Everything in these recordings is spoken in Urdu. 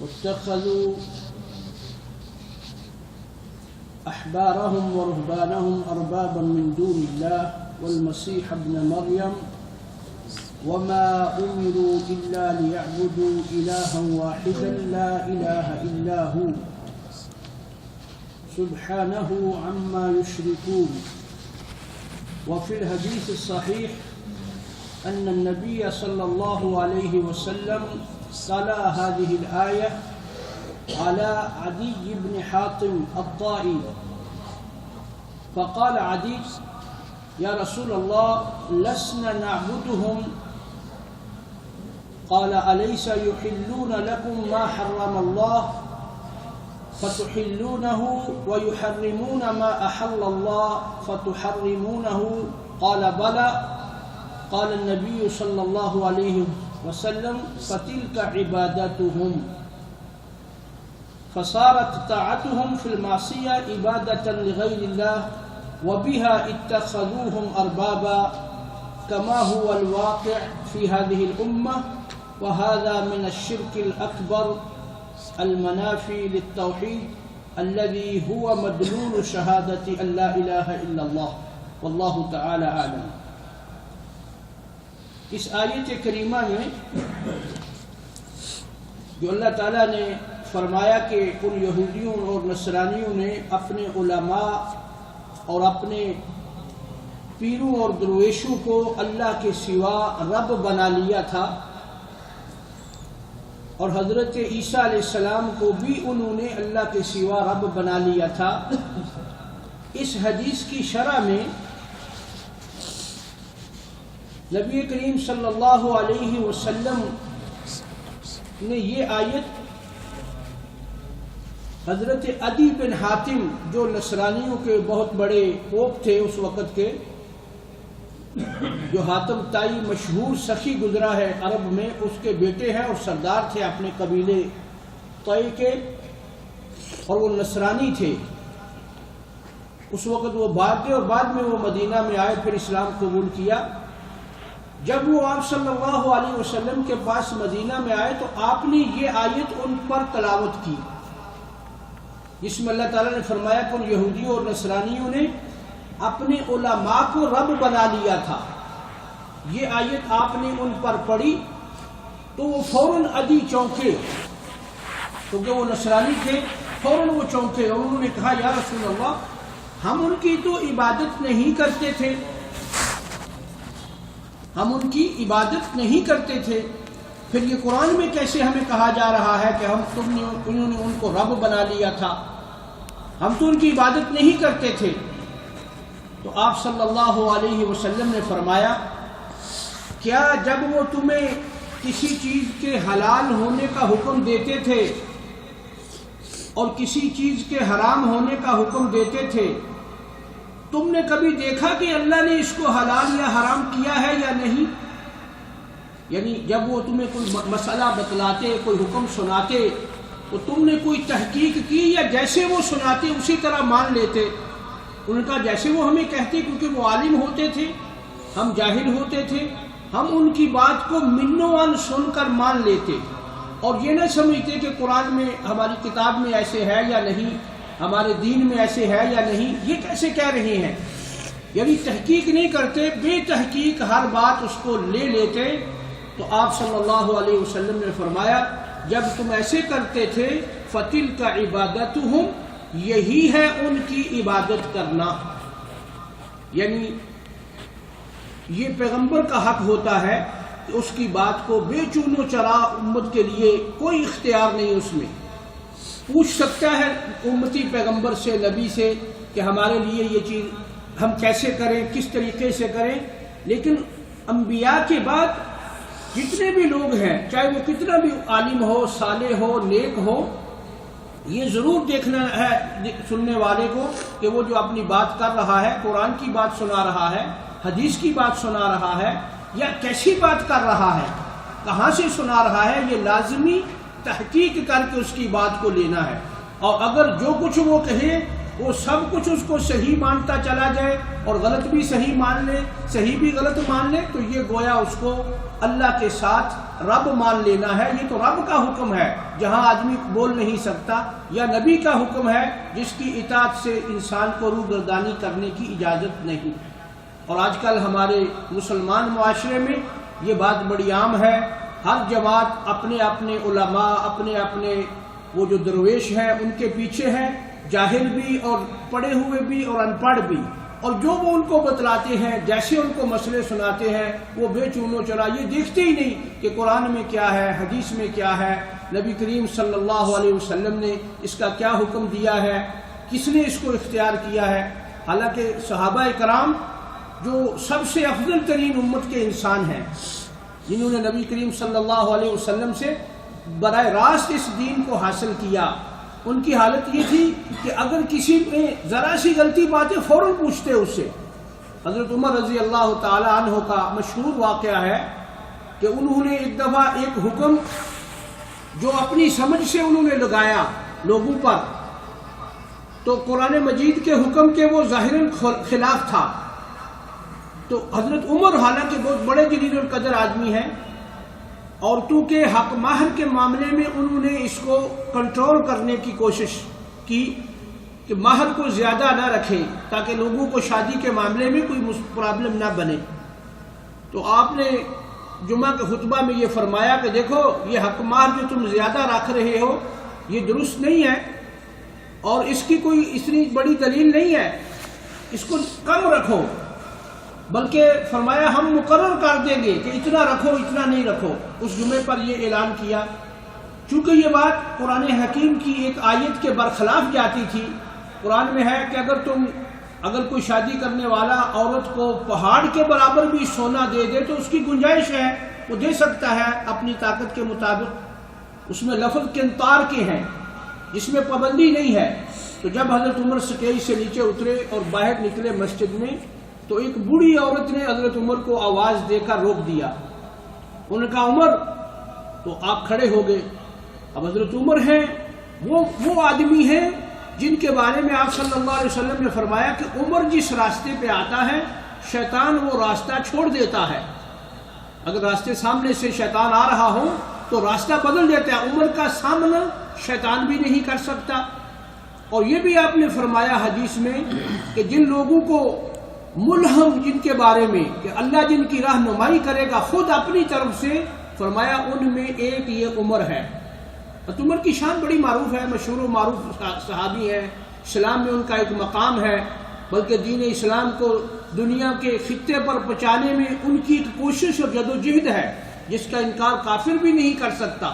واتخذوا أحبارهم ورهبانهم أربابا من دون الله والمسيح ابن مريم وما أمروا إلا ليعبدوا إلها واحدا لا إله إلا هو سبحانه عما يشركون. وفي الحديث الصحيح أن النبي صلى الله عليه وسلم تلا هذه الآية على عدي بن حاتم الطائي فقال عدي: يا رسول الله لسنا نعبدهم. قال: أليس يحلون لكم ما حرم الله فتحلونه ويحرمون ما أحل الله فتحرمونه؟ قال: بلى. قال النبي صلى الله عليه وسلم: فتلك عبادتهم. فصارت طاعتهم في المعصية عبادة لغير الله وبها اتخذوهم أربابا كما هو الواقع في هذه الأمة، وهذا من الشرك الأكبر المنافي للتوحيد الذي هو مدلول شهادة أن لا إله إلا الله والله تعالى أعلم. اس آیت کریمہ میں جو اللہ تعالیٰ نے فرمایا کہ ان یہودیوں اور نصرانیوں نے اپنے علماء اور اپنے پیروں اور درویشوں کو اللہ کے سوا رب بنا لیا تھا، اور حضرت عیسیٰ علیہ السلام کو بھی انہوں نے اللہ کے سوا رب بنا لیا تھا. اس حدیث کی شرح میں نبی کریم صلی اللہ علیہ وسلم نے یہ آیت حضرت عدی بن حاتم جو نصرانیوں کے بہت بڑے پوپ تھے اس وقت کے، جو حاتم تائی مشہور سخی گزرا ہے عرب میں، اس کے بیٹے ہیں اور سردار تھے اپنے قبیلے طئی کے، اور وہ نصرانی تھے. اس وقت وہ بھاگ گئے اور بعد میں وہ مدینہ میں آئے، پھر اسلام قبول کیا. جب وہ آپ صلی اللہ علیہ وسلم کے پاس مدینہ میں آئے تو آپ نے یہ آیت ان پر تلاوت کی، جس میں اللہ تعالیٰ نے فرمایا کہ ان یہودیوں اور نصرانیوں نے اپنے علماء کو رب بنا لیا تھا. یہ آیت آپ نے ان پر پڑھی تو وہ فوراً عدی چونکے، کیونکہ وہ نصرانی تھے، فوراً وہ چونکے اور انہوں نے کہا: یا رسول اللہ، ہم ان کی تو عبادت نہیں کرتے تھے، ہم ان کی عبادت نہیں کرتے تھے، پھر یہ قرآن میں کیسے ہمیں کہا جا رہا ہے کہ انہوں نے ان کو رب بنا لیا تھا، ہم تو ان کی عبادت نہیں کرتے تھے. تو آپ صلی اللہ علیہ وسلم نے فرمایا: کیا جب وہ تمہیں کسی چیز کے حلال ہونے کا حکم دیتے تھے اور کسی چیز کے حرام ہونے کا حکم دیتے تھے، تم نے کبھی دیکھا کہ اللہ نے اس کو حلال یا حرام کیا ہے یا نہیں؟ یعنی جب وہ تمہیں کوئی مسئلہ بتلاتے، کوئی حکم سناتے، تو تم نے کوئی تحقیق کی یا جیسے وہ سناتے اسی طرح مان لیتے؟ ان کا جیسے وہ ہمیں کہتے، کیونکہ وہ عالم ہوتے تھے، ہم جاہل ہوتے تھے، ہم ان کی بات کو منوان سن کر مان لیتے اور یہ نہ سمجھتے کہ قرآن میں ہماری کتاب میں ایسے ہے یا نہیں، ہمارے دین میں ایسے ہے یا نہیں، یہ کیسے کہہ رہے ہیں. یعنی تحقیق نہیں کرتے، بے تحقیق ہر بات اس کو لے لیتے. تو آپ صلی اللہ علیہ وسلم نے فرمایا: جب تم ایسے کرتے تھے فَتِلْكَ عِبَادَتُهُمْ، یہی ہے ان کی عبادت کرنا. یعنی یہ پیغمبر کا حق ہوتا ہے کہ اس کی بات کو بے چون و چرا امت کے لیے کوئی اختیار نہیں اس میں. پوچھ سکتا ہے امتی پیغمبر سے، نبی سے، کہ ہمارے لیے یہ چیز ہم کیسے کریں، کس طریقے سے کریں، لیکن انبیاء کے بعد جتنے بھی لوگ ہیں، چاہے وہ کتنا بھی عالم ہو، صالح ہو، نیک ہو، یہ ضرور دیکھنا ہے سننے والے کو کہ وہ جو اپنی بات کر رہا ہے، قرآن کی بات سنا رہا ہے، حدیث کی بات سنا رہا ہے، یا کیسی بات کر رہا ہے، کہاں سے سنا رہا ہے، یہ لازمی تحقیق کر کے اس کی بات کو لینا ہے. اور اگر جو کچھ وہ کہے وہ سب کچھ اس کو صحیح مانتا چلا جائے اور غلط بھی صحیح مان لے، صحیح بھی غلط مان لے، تو یہ گویا اس کو اللہ کے ساتھ رب مان لینا ہے۔ یہ تو رب کا حکم ہے جہاں آدمی بول نہیں سکتا، یا نبی کا حکم ہے جس کی اطاعت سے انسان کو روگردانی کرنے کی اجازت نہیں۔ اور آج کل ہمارے مسلمان معاشرے میں یہ بات بڑی عام ہے، ہر جماعت اپنے اپنے علماء، اپنے اپنے وہ جو درویش ہیں ان کے پیچھے ہے، جاہل بھی اور پڑھے ہوئے بھی اور ان پڑھ بھی، اور جو وہ ان کو بتلاتے ہیں، جیسے ان کو مسئلے سناتے ہیں، وہ بے چونو چرا یہ دیکھتے ہی نہیں کہ قرآن میں کیا ہے، حدیث میں کیا ہے، نبی کریم صلی اللہ علیہ وسلم نے اس کا کیا حکم دیا ہے، کس نے اس کو اختیار کیا ہے۔ حالانکہ صحابہ کرام جو سب سے افضل ترین امت کے انسان ہیں، جنہوں نے نبی کریم صلی اللہ علیہ وسلم سے براہ راست اس دین کو حاصل کیا، ان کی حالت یہ تھی کہ اگر کسی میں ذرا سی غلطی بات ہے فوراً پوچھتے اس سے۔ حضرت عمر رضی اللہ تعالی عنہ کا مشہور واقعہ ہے کہ انہوں نے ایک دفعہ ایک حکم جو اپنی سمجھ سے انہوں نے لگایا لوگوں پر، تو قرآن مجید کے حکم کے وہ ظاہراً خلاف تھا، تو حضرت عمر حالانکہ بہت بڑے جلیل القدر آدمی ہیں، اور چونکہ حق مہر کے معاملے میں انہوں نے اس کو کنٹرول کرنے کی کوشش کی کہ مہر کو زیادہ نہ رکھیں تاکہ لوگوں کو شادی کے معاملے میں کوئی پرابلم نہ بنے، تو آپ نے جمعہ کے خطبہ میں یہ فرمایا کہ دیکھو یہ حق مہر جو تم زیادہ رکھ رہے ہو یہ درست نہیں ہے، اور اس کی کوئی اتنی بڑی دلیل نہیں ہے، اس کو کم رکھو، بلکہ فرمایا ہم مقرر کر دیں گے کہ اتنا رکھو اتنا نہیں رکھو۔ اس جمعے پر یہ اعلان کیا، چونکہ یہ بات قرآن حکیم کی ایک آیت کے برخلاف جاتی تھی۔ قرآن میں ہے کہ اگر کوئی شادی کرنے والا عورت کو پہاڑ کے برابر بھی سونا دے دے تو اس کی گنجائش ہے، وہ دے سکتا ہے اپنی طاقت کے مطابق، اس میں لفظ قنطار کے ہیں جس میں پابندی نہیں ہے۔ تو جب حضرت عمر سٹیج سے نیچے اترے اور باہر نکلے مسجد میں، تو ایک بوڑھی عورت نے حضرت عمر کو آواز دے کر روک دیا، انہوں نے کہا عمر، تو آپ کھڑے ہو گئے۔ اب حضرت عمر ہیں وہ آدمی ہیں جن کے بارے میں آپ صلی اللہ علیہ وسلم نے فرمایا کہ عمر جس راستے پہ آتا ہے شیطان وہ راستہ چھوڑ دیتا ہے، اگر راستے سامنے سے شیطان آ رہا ہو تو راستہ بدل دیتا ہے، عمر کا سامنا شیطان بھی نہیں کر سکتا۔ اور یہ بھی آپ نے فرمایا حدیث میں کہ جن لوگوں کو ملہم جن کے بارے میں کہ اللہ جن کی رہنمائی کرے گا خود اپنی طرف سے، فرمایا ان میں ایک یہ عمر ہے۔ عمر کی شان بڑی معروف ہے، مشہور و معروف صحابی ہیں، اسلام میں ان کا ایک مقام ہے، بلکہ دین اسلام کو دنیا کے خطے پر پہنچانے میں ان کی ایک کوشش اور جدوجہد ہے جس کا انکار کافر بھی نہیں کر سکتا۔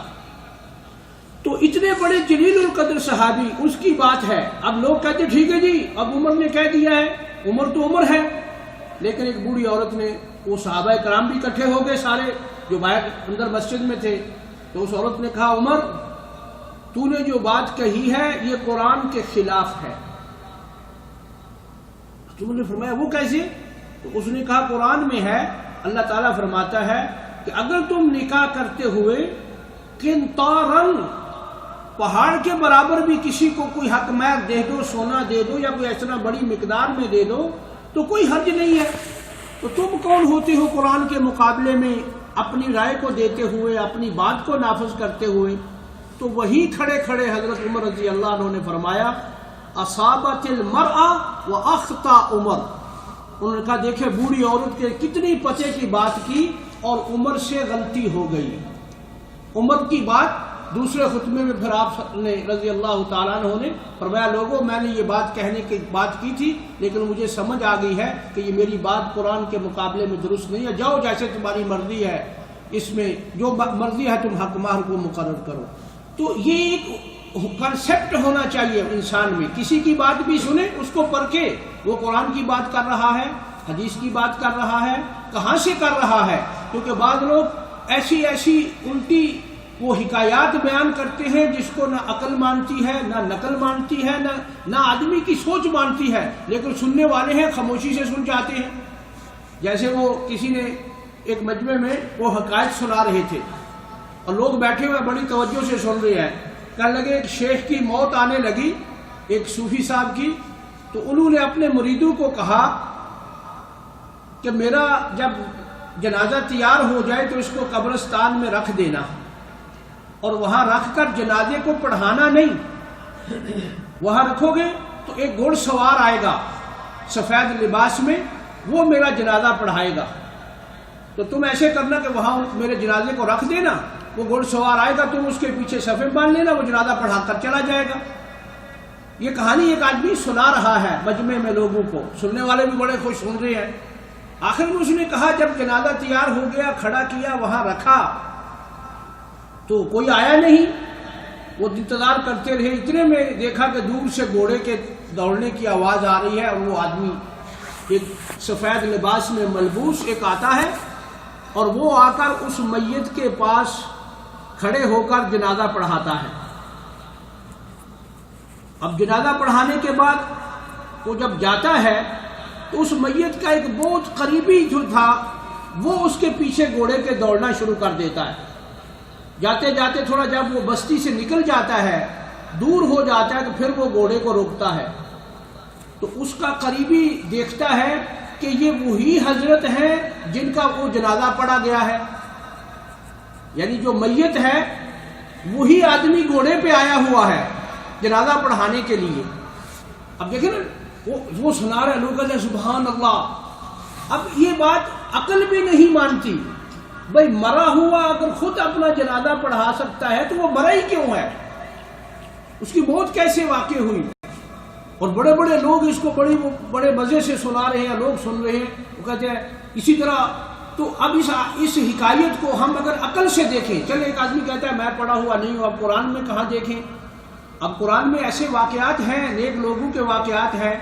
تو اتنے بڑے جلیل القدر صحابی، اس کی بات ہے۔ اب لوگ کہتے ٹھیک ہے جی اب عمر نے کہہ دیا ہے، عمر تو عمر ہے، لیکن ایک بوڑھی عورت نے، وہ صحابہ کرام بھی اکٹھے ہو گئے سارے جو باہر اندر مسجد میں تھے، تو اس عورت نے کہا عمر تو نے جو بات کہی ہے یہ قرآن کے خلاف ہے۔ تو نے فرمایا وہ کیسے؟ تو اس نے کہا قرآن میں ہے، اللہ تعالیٰ فرماتا ہے کہ اگر تم نکاح کرتے ہوئے قنطارن پہاڑ کے برابر بھی کسی کو کوئی حق مہر دے دو، سونا دے دو یا کوئی ایسا بڑی مقدار میں دے دو تو کوئی حرج نہیں ہے، تو تم کون ہوتے ہو قرآن کے مقابلے میں اپنی رائے کو دیتے ہوئے، اپنی بات کو نافذ کرتے ہوئے؟ تو وہی کھڑے کھڑے حضرت عمر رضی اللہ عنہ نے فرمایا اصابت المرأة واخطا عمر، انہوں نے کہا دیکھیں بوڑھی عورت کے کتنی پتے کی بات کی اور عمر سے غلطی ہو گئی۔ عمر کی بات دوسرے خطبے میں پھر آپ نے رضی اللہ تعالیٰ عنہ نے فرمایا لوگوں میں نے یہ بات کہنے کی بات کی تھی لیکن مجھے سمجھ آ گئی ہے کہ یہ میری بات قرآن کے مقابلے میں درست نہیں ہے، جاؤ جیسے تمہاری مرضی ہے، اس میں جو مرضی ہے تم حق مہر کو مقرر کرو۔ تو یہ ایک کنسیپٹ ہونا چاہیے انسان میں، کسی کی بات بھی سنے اس کو پرکھے، وہ قرآن کی بات کر رہا ہے، حدیث کی بات کر رہا ہے، کہاں سے کر رہا ہے، کیونکہ بعض لوگ ایسی الٹی وہ حکایات بیان کرتے ہیں جس کو نہ عقل مانتی ہے، نہ نقل مانتی ہے، نہ آدمی کی سوچ مانتی ہے، لیکن سننے والے ہیں خاموشی سے سن جاتے ہیں۔ جیسے وہ کسی نے ایک مجمع میں وہ حکایت سنا رہے تھے اور لوگ بیٹھے ہوئے بڑی توجہ سے سن رہے ہیں، کہنے لگے ایک شیخ کی موت آنے لگی، ایک صوفی صاحب کی، تو انہوں نے اپنے مریدوں کو کہا کہ میرا جب جنازہ تیار ہو جائے تو اس کو قبرستان میں رکھ دینا، اور وہاں رکھ کر جنازے کو پڑھانا نہیں، وہاں رکھو گے تو ایک گھوڑ سوار آئے گا سفید لباس میں، وہ میرا جنازہ پڑھائے گا، تو تم ایسے کرنا کہ وہاں میرے جنازے کو رکھ دینا، وہ گھوڑ سوار آئے گا، تم اس کے پیچھے صفے باندھ لینا، وہ جنازہ پڑھا کر چلا جائے گا۔ یہ کہانی ایک آدمی سنا رہا ہے مجمع میں لوگوں کو، سننے والے بھی بڑے خوش سن رہے ہیں۔ آخر میں اس نے کہا جب جنازہ تیار ہو گیا، کھڑا کیا، وہاں رکھا تو کوئی آیا نہیں، وہ انتظار کرتے رہے، اتنے میں دیکھا کہ دور سے گھوڑے کے دوڑنے کی آواز آ رہی ہے، اور وہ آدمی ایک سفید لباس میں ملبوس ایک آتا ہے، اور وہ آ کر اس میت کے پاس کھڑے ہو کر جنازہ پڑھاتا ہے۔ اب جنازہ پڑھانے کے بعد وہ جب جاتا ہے تو اس میت کا ایک بہت قریبی جو تھا وہ اس کے پیچھے گھوڑے کے دوڑنا شروع کر دیتا ہے۔ جاتے جاتے تھوڑا جب وہ بستی سے نکل جاتا ہے، دور ہو جاتا ہے، تو پھر وہ گھوڑے کو روکتا ہے، تو اس کا قریبی دیکھتا ہے کہ یہ وہی حضرت ہیں جن کا وہ جنازہ پڑھا گیا ہے، یعنی جو میت ہے وہی آدمی گھوڑے پہ آیا ہوا ہے جنازہ پڑھانے کے لیے۔ اب دیکھیں نا، وہ سنا رہے، لوگ کہتے ہیں سبحان اللہ۔ اب یہ بات عقل بھی نہیں مانتی، بھئی مرا ہوا اگر خود اپنا جنازہ پڑھا سکتا ہے تو وہ مرا ہی کیوں ہے؟ اس کی موت کیسے واقع ہوئی؟ اور بڑے بڑے لوگ اس کو بڑے مزے سے سنا رہے ہیں، لوگ سن رہے ہیں، وہ کہتے ہیں اسی طرح۔ تو اب اس حکایت کو ہم اگر عقل سے دیکھیں، چلے ایک آدمی کہتا ہے میں پڑھا ہوا نہیں ہوں، اب قرآن میں کہاں دیکھیں؟ اب قرآن میں ایسے واقعات ہیں، نیک لوگوں کے واقعات ہیں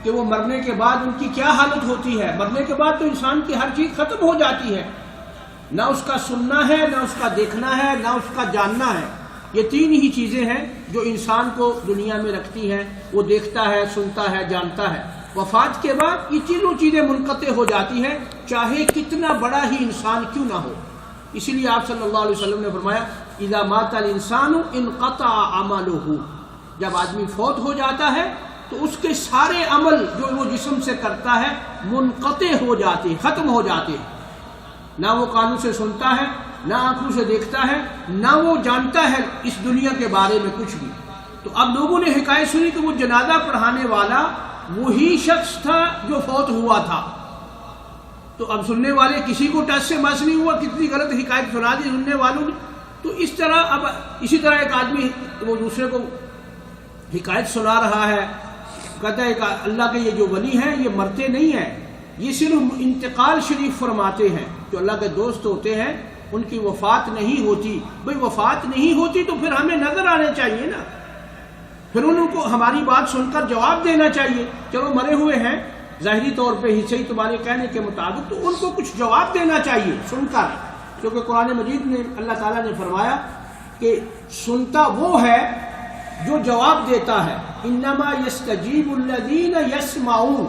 کہ وہ مرنے کے بعد ان کی کیا حالت ہوتی ہے۔ مرنے کے بعد تو انسان کی ہر چیز ختم ہو جاتی ہے، نہ اس کا سننا ہے، نہ اس کا دیکھنا ہے، نہ اس کا جاننا ہے۔ یہ تین ہی چیزیں ہیں جو انسان کو دنیا میں رکھتی ہیں، وہ دیکھتا ہے، سنتا ہے، جانتا ہے۔ وفات کے بعد یہ تینوں چیزیں منقطع ہو جاتی ہیں، چاہے کتنا بڑا ہی انسان کیوں نہ ہو۔ اسی لیے آپ صلی اللہ علیہ وسلم نے فرمایا اذا مات الانسان انقطع عمله، جب آدمی فوت ہو جاتا ہے تو اس کے سارے عمل جو وہ جسم سے کرتا ہے منقطع ہو جاتے ہیں، ختم ہو جاتے ہیں۔ نہ وہ کانوں سے سنتا ہے، نہ آنکھوں سے دیکھتا ہے، نہ وہ جانتا ہے اس دنیا کے بارے میں کچھ بھی۔ تو اب لوگوں نے حکایت سنی کہ وہ جنازہ پڑھانے والا وہی شخص تھا جو فوت ہوا تھا۔ تو اب سننے والے کسی کو ٹچ سے مس نہیں ہوا، کتنی غلط حکایت سنا دی سننے والوں نے۔ تو اس طرح اب اسی طرح ایک آدمی وہ دوسرے کو حکایت سنا رہا ہے، کہتا ہے کہ اللہ کے یہ جو ولی ہیں یہ مرتے نہیں ہیں، یہ صرف انتقال شریف فرماتے ہیں۔ جو اللہ کے دوست ہوتے ہیں ان کی وفات نہیں ہوتی۔ بھئی وفات نہیں ہوتی تو پھر ہمیں نظر آنے چاہیے نا، پھر ان کو ہماری بات سن کر جواب دینا چاہیے۔ چلو مرے ہوئے ہیں ظاہری طور پہ ہی صحیح تمہارے کہنے کے مطابق، تو ان کو کچھ جواب دینا چاہیے سن کر، کیونکہ قرآن مجید میں اللہ تعالیٰ نے فرمایا کہ سنتا وہ ہے جو جواب دیتا ہے۔ انما یستجیب الذین یسمعون،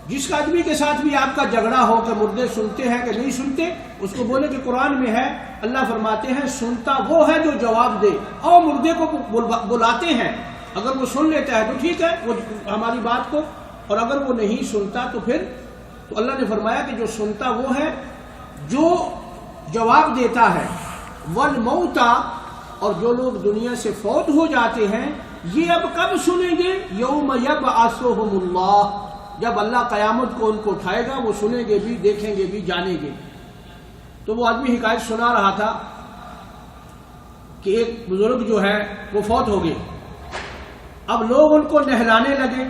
جس آدمی کے ساتھ بھی آپ کا جھگڑا ہو کہ مردے سنتے ہیں کہ نہیں سنتے، اس کو بولے کہ قرآن میں ہے، اللہ فرماتے ہیں سنتا وہ ہے جو جواب دے، اور مردے کو بلاتے ہیں، اگر وہ سن لیتا ہے تو ٹھیک ہے وہ ہماری بات کو، اور اگر وہ نہیں سنتا تو پھر تو اللہ نے فرمایا کہ جو سنتا وہ ہے جو جواب دیتا ہے۔ والموتى، اور جو لوگ دنیا سے فوت ہو جاتے ہیں یہ اب کب سنیں گے؟ یوم یبعثہم اللہ، جب اللہ قیامت کو ان کو اٹھائے گا، وہ سنیں گے بھی، دیکھیں گے بھی، جانیں گے۔ تو وہ آدمی حکایت سنا رہا تھا کہ ایک بزرگ جو ہے وہ فوت ہو گئے، اب لوگ ان کو نہلانے لگے،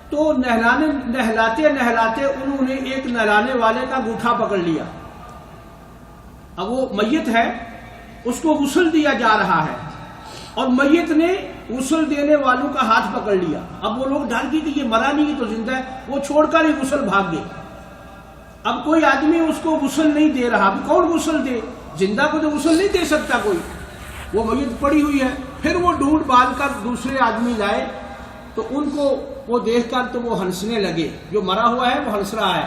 تو نہلاتے نہلاتے انہوں نے ایک نہلانے والے کا گوٹھا پکڑ لیا۔ اب وہ میت ہے، اس کو غسل دیا جا رہا ہے، اور میت نے غسل دینے والوں کا ہاتھ پکڑ لیا۔ اب وہ لوگ ڈر گئے کہ یہ مرا نہیں تو زندہ ہے، وہ چھوڑ کر ہی غسل بھاگ گئے۔ اب کوئی آدمی اس کو غسل نہیں دے رہا، اب کون غسل دے؟ زندہ کو تو غسل نہیں دے سکتا کوئی، وہ میت پڑی ہوئی ہے۔ پھر وہ ڈھونڈ بال کر دوسرے آدمی لائے، تو ان کو وہ دیکھ کر تو وہ ہنسنے لگے، جو مرا ہوا ہے وہ ہنس رہا ہے۔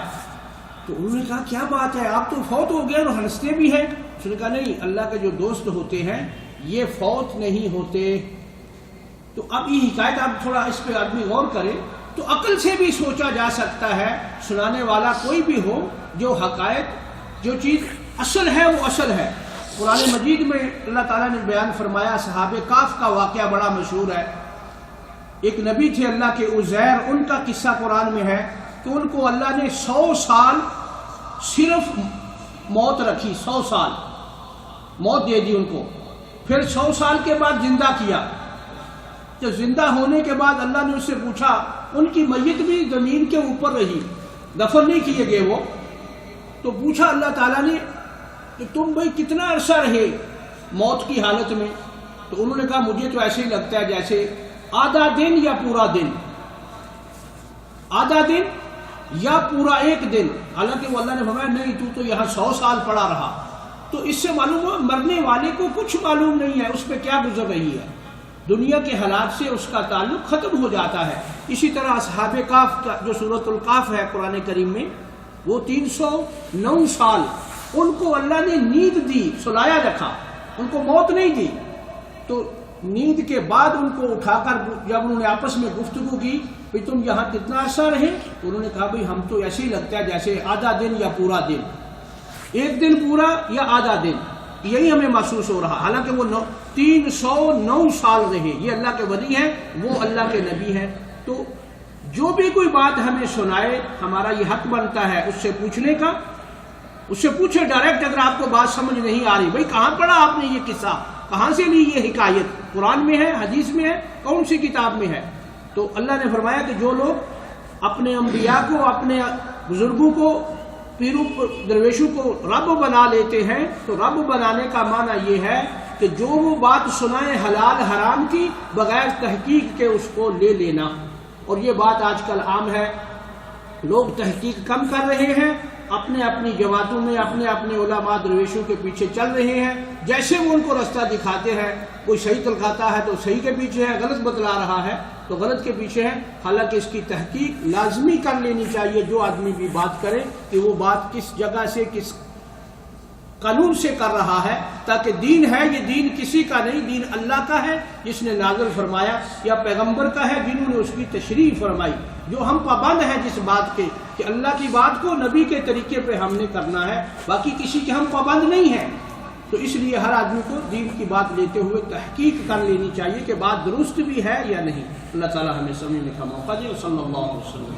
تو انہوں نے کہا کیا بات ہے، آپ تو فوت ہو گئے اور ہنستے بھی ہیں؟ اس نے کہا نہیں، اللہ کے جو دوست ہوتے ہیں یہ فوت نہیں ہوتے، تو اب یہ حکایت آپ تھوڑا اس پہ آدمی غور کرے تو عقل سے بھی سوچا جا سکتا ہے، سنانے والا کوئی بھی ہو، جو حقائق جو چیز اصل ہے وہ اصل ہے۔ قرآن مجید میں اللہ تعالیٰ نے بیان فرمایا، صحابہ کاف کا واقعہ بڑا مشہور ہے۔ ایک نبی تھے اللہ کے عزیر، ان کا قصہ قرآن میں ہے کہ ان کو اللہ نے 100 سال صرف موت رکھی، 100 سال موت دے دی ان کو، پھر 100 سال کے بعد زندہ کیا۔ جب زندہ ہونے کے بعد اللہ نے اس سے پوچھا، ان کی میت بھی زمین کے اوپر رہی، دفن نہیں کیے گئے وہ، تو پوچھا اللہ تعالیٰ نے کہ تم بھائی کتنا عرصہ رہے موت کی حالت میں؟ تو انہوں نے کہا مجھے تو ایسے ہی لگتا ہے جیسے آدھا دن یا پورا دن، آدھا دن یا پورا ایک دن۔ حالانکہ وہ اللہ نے فرمایا نہیں تو یہاں 100 سال پڑا رہا۔ تو اس سے معلوم ہوا مرنے والے کو کچھ معلوم نہیں ہے اس پہ کیا گزر رہی ہے، دنیا کے حالات سے اس کا تعلق ختم ہو جاتا ہے۔ اسی طرح اصحاب کاف کا جو سورۃ الکاف ہے قرآن کریم میں، وہ 309 سال ان کو اللہ نے نیند دی، سلایا رکھا، ان کو موت نہیں دی۔ تو نیند کے بعد ان کو اٹھا کر جب انہوں نے آپس میں گفتگو کی کہ تم یہاں کتنا عرصہ رہے، تو انہوں نے کہا بھائی ہم تو ایسے ہی لگتا ہے جیسے آدھا دن یا پورا دن، ایک دن پورا یا آدھا دن، یہی ہمیں محسوس ہو رہا۔ حالانکہ وہ 309 سال رہے، یہ اللہ کے ولی ہیں، وہ اللہ کے نبی ہیں۔ تو جو بھی کوئی بات ہمیں سنائے ہمارا یہ حق بنتا ہے اس سے پوچھنے کا، اس سے پوچھے ڈائریکٹ۔ اگر آپ کو بات سمجھ نہیں آ رہی، بھائی کہاں پڑھا آپ نے یہ قصہ، کہاں سے لی یہ حکایت، قرآن میں ہے، حدیث میں ہے، کون سی کتاب میں ہے؟ تو اللہ نے فرمایا کہ جو لوگ اپنے انبیاء کو، اپنے بزرگوں کو، پیروں درویشوں کو رب بنا لیتے ہیں، تو رب بنانے کا معنی یہ ہے کہ جو وہ بات سنائے حلال حرام کی بغیر تحقیق کے اس کو لے لینا۔ اور یہ بات آج کل عام ہے، لوگ تحقیق کم کر رہے ہیں، اپنے اپنی جماعتوں میں اپنے اپنے علماء درویشوں کے پیچھے چل رہے ہیں، جیسے وہ ان کو رستہ دکھاتے ہیں۔ کوئی صحیح تلقاتا ہے تو صحیح کے پیچھے ہے، غلط بتلا رہا ہے تو غلط کے پیچھے ہے۔ حالانکہ اس کی تحقیق لازمی کر لینی چاہیے، جو آدمی بھی بات کرے کہ وہ بات کس جگہ سے، کس قانون سے کر رہا ہے، تاکہ دین ہے یہ دین کسی کا نہیں، دین اللہ کا ہے جس نے نازل فرمایا، یا پیغمبر کا ہے جنہوں نے اس کی تشریح فرمائی۔ جو ہم پابند ہیں جس بات کے کہ اللہ کی بات کو نبی کے طریقے پہ ہم نے کرنا ہے، باقی کسی کے ہم پابند نہیں ہیں۔ تو اس لیے ہر آدمی کو دین کی بات لیتے ہوئے تحقیق کر لینی چاہیے کہ بات درست بھی ہے یا نہیں۔ اللہ تعالی ہمیں سمجھنے کا موقع دے۔ صلی اللہ علیہ وسلم۔